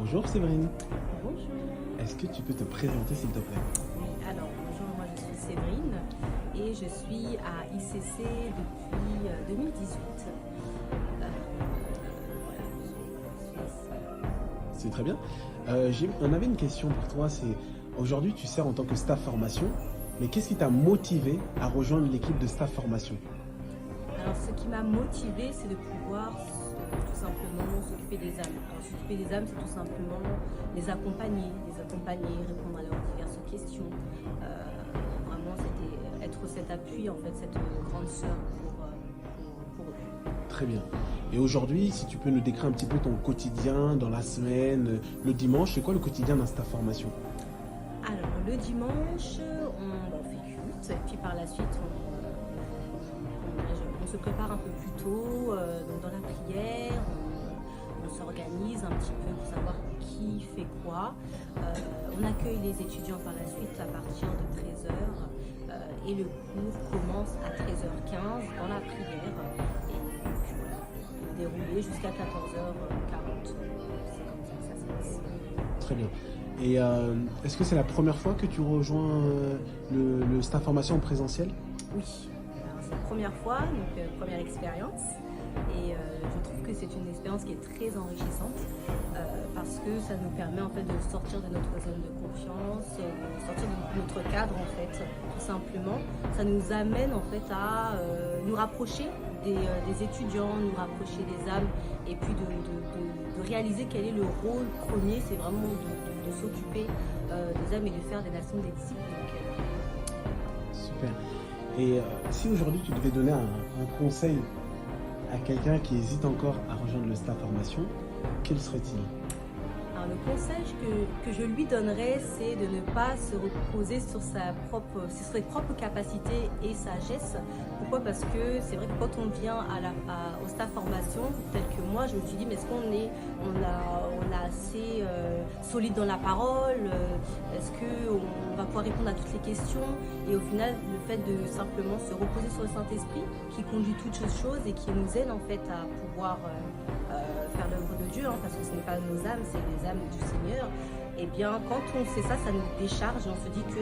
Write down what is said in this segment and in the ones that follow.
Bonjour Séverine, Bonjour. est-ce que tu peux te présenter s'il te plaît? Oui, alors bonjour, moi je suis Séverine et je suis à ICC depuis 2018. Voilà, C'est très bien. On avait une question pour toi, c'est aujourd'hui tu sers en tant que staff formation, mais qu'est-ce qui t'a motivé à rejoindre l'équipe de staff formation? Alors ce qui m'a motivée, c'est de pouvoir tout simplement s'occuper des âmes. Alors s'occuper des âmes, c'est tout simplement les accompagner, répondre à leurs diverses questions. Vraiment, c'était être cet appui, en fait, cette grande sœur pour eux. Très bien. Et aujourd'hui, si tu peux nous décrire un petit peu ton quotidien dans la semaine, le dimanche, c'est quoi le quotidien d'un staff formation? Alors le dimanche, on fait culte et puis par la suite on se prépare un peu plus tôt donc dans la prière, on s'organise un petit peu pour savoir qui fait quoi. On accueille les étudiants par la suite à partir de 13 h et le cours commence à 13 h 15 dans la prière et puis voilà, déroulé jusqu'à 14 h 40. C'est comme ça que ça se passe. Très bien. Et est-ce que c'est la première fois que tu rejoins le staff formation en présentiel? Oui, alors c'est la première fois, donc première expérience. Et je trouve que c'est une expérience qui est très enrichissante parce que ça nous permet en fait de sortir de notre zone de confiance, de sortir de notre cadre en fait, tout simplement. Ça nous amène en fait à nous rapprocher des étudiants, nous rapprocher des âmes et puis de réaliser quel est le rôle premier, c'est vraiment de s'occuper des âmes et de faire des nations des disciples. Super. Et si aujourd'hui tu devais donner un conseil à quelqu'un qui hésite encore à rejoindre le staff formation, quel serait-il? Alors, le conseil que je lui donnerais, c'est de ne pas se reposer sur ses propres capacités et sagesse. Pourquoi? Parce que c'est vrai que quand on vient au staff formation, tel que moi, je me suis dit, mais est-ce on a assez solide dans la parole? Est-ce qu'on va pouvoir répondre à toutes les questions? Et au final, le fait de simplement se reposer sur le Saint-Esprit, qui conduit toutes choses et qui nous aide en fait à pouvoir faire l'œuvre de Dieu, parce que ce n'est pas nos âmes, c'est les âmes du Seigneur. Et bien, quand on sait ça, ça nous décharge et on se dit que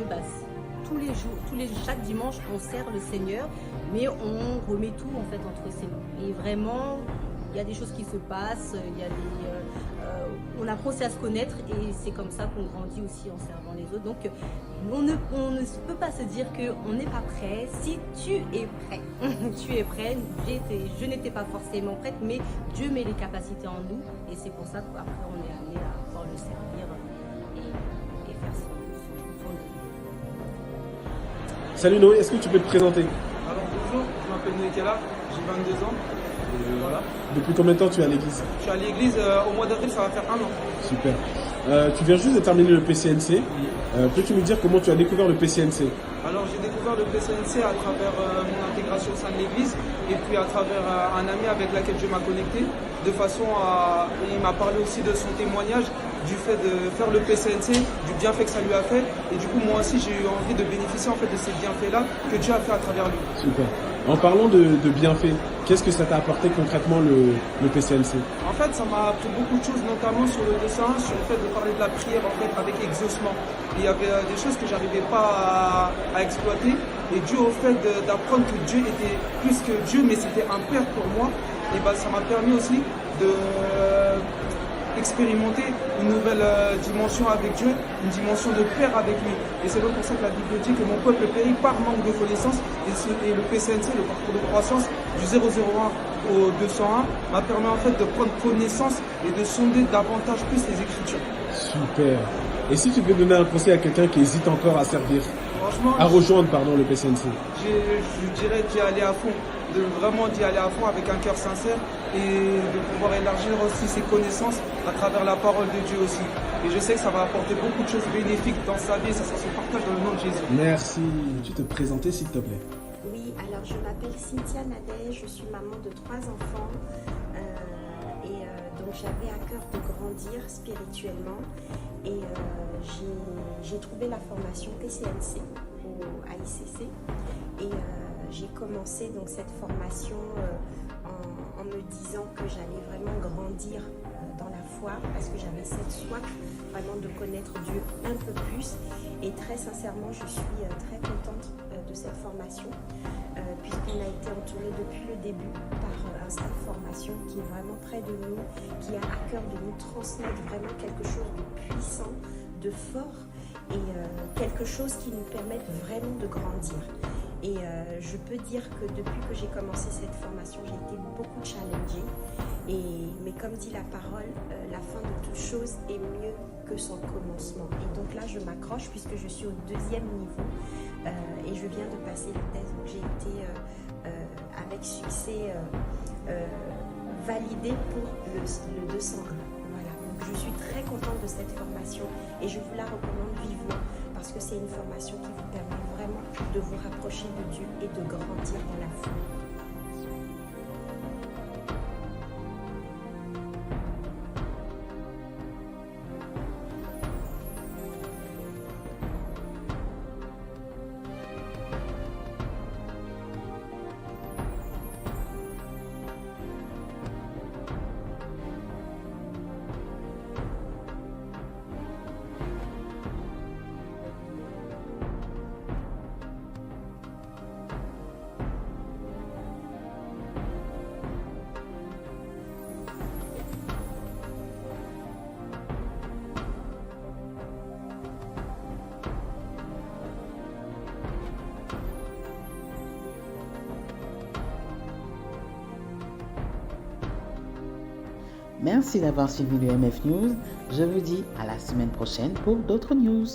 chaque dimanche, on sert le Seigneur, mais on remet tout en fait entre ses mains. Et vraiment, il y a des choses qui se passent, on apprend aussi à se connaître et c'est comme ça qu'on grandit aussi en servant les autres. Donc, on ne peut pas se dire qu'on n'est pas prêt. Si tu es prêt, tu es prêt. Je n'étais pas forcément prête, mais Dieu met les capacités en nous et c'est pour ça qu'après on est amené à pouvoir le servir et faire son œuvre. Salut Noé, est-ce que tu peux te présenter? Alors bonjour, je m'appelle Noé Kella, j'ai 22 ans. Et voilà. Depuis combien de temps tu es à l'église? Je suis à l'église au mois d'avril, ça va faire 1 an. Super. Tu viens juste de terminer le PCNC. Peux-tu nous dire comment tu as découvert le PCNC? Alors j'ai découvert le PCNC à travers mon intégration au sein de l'église et puis à travers un ami avec lequel je m'ai connecté de façon à... Il m'a parlé aussi de son témoignage du fait de faire le PCNC, du bienfait que ça lui a fait et du coup moi aussi j'ai eu envie de bénéficier en fait de ces bienfaits-là que Dieu a fait à travers lui. Super. En parlant de bienfaits, qu'est-ce que ça t'a apporté concrètement le PCNC? En fait, ça m'a appris beaucoup de choses, notamment sur le dessin, sur le fait de parler de la prière en fait avec exaucement. Et il y avait des choses que j'arrivais pas à exploiter. Et dû au fait d'apprendre que Dieu était plus que Dieu, mais c'était un père pour moi, et ben ça m'a permis aussi de expérimenter une nouvelle dimension avec Dieu, une dimension de père avec lui. Et c'est donc pour ça que la Bible dit que mon peuple périt par manque de connaissances. Et le PCNC, le parcours de croissance du 001 au 201, m'a permis en fait de prendre connaissance et de sonder davantage plus les Écritures. Super. Et si tu peux donner un conseil à quelqu'un qui hésite encore à servir, Franchement, à rejoindre le PCNC? je dirais d'y aller à fond, de vraiment d'y aller à fond avec un cœur sincère et de pouvoir élargir aussi ses connaissances à travers la parole de Dieu aussi. Et je sais que ça va apporter beaucoup de choses bénéfiques dans sa vie, ça se partage dans le nom de Jésus. Merci. Peux-tu te présenter s'il te plaît? Oui, alors je m'appelle Cynthia Nadet, je suis maman de 3 enfants donc j'avais à cœur de grandir spirituellement et j'ai trouvé la formation PCNC à ICC et j'ai commencé donc cette formation en me disant que j'allais vraiment grandir dans la foi parce que j'avais cette soif vraiment de connaître Dieu un peu plus. Et très sincèrement, je suis très contente de cette formation puisqu'on a été entouré depuis le début par un staff formation qui est vraiment près de nous, qui a à cœur de nous transmettre vraiment quelque chose de puissant, de fort et quelque chose qui nous permette vraiment de grandir. Et je peux dire que depuis que j'ai commencé cette formation, j'ai été beaucoup challengée. Mais comme dit la parole, la fin de toute chose est mieux que son commencement. Et donc là, je m'accroche puisque je suis au 2e niveau et je viens de passer le test. Donc j'ai été avec succès validée pour le 201. Voilà. Donc je suis très contente de cette formation et je vous la recommande vivement parce que c'est une formation qui vous permet vraiment de vous rapprocher de Dieu et de grandir dans la foi. Merci d'avoir suivi le MF News. Je vous dis à la semaine prochaine pour d'autres news.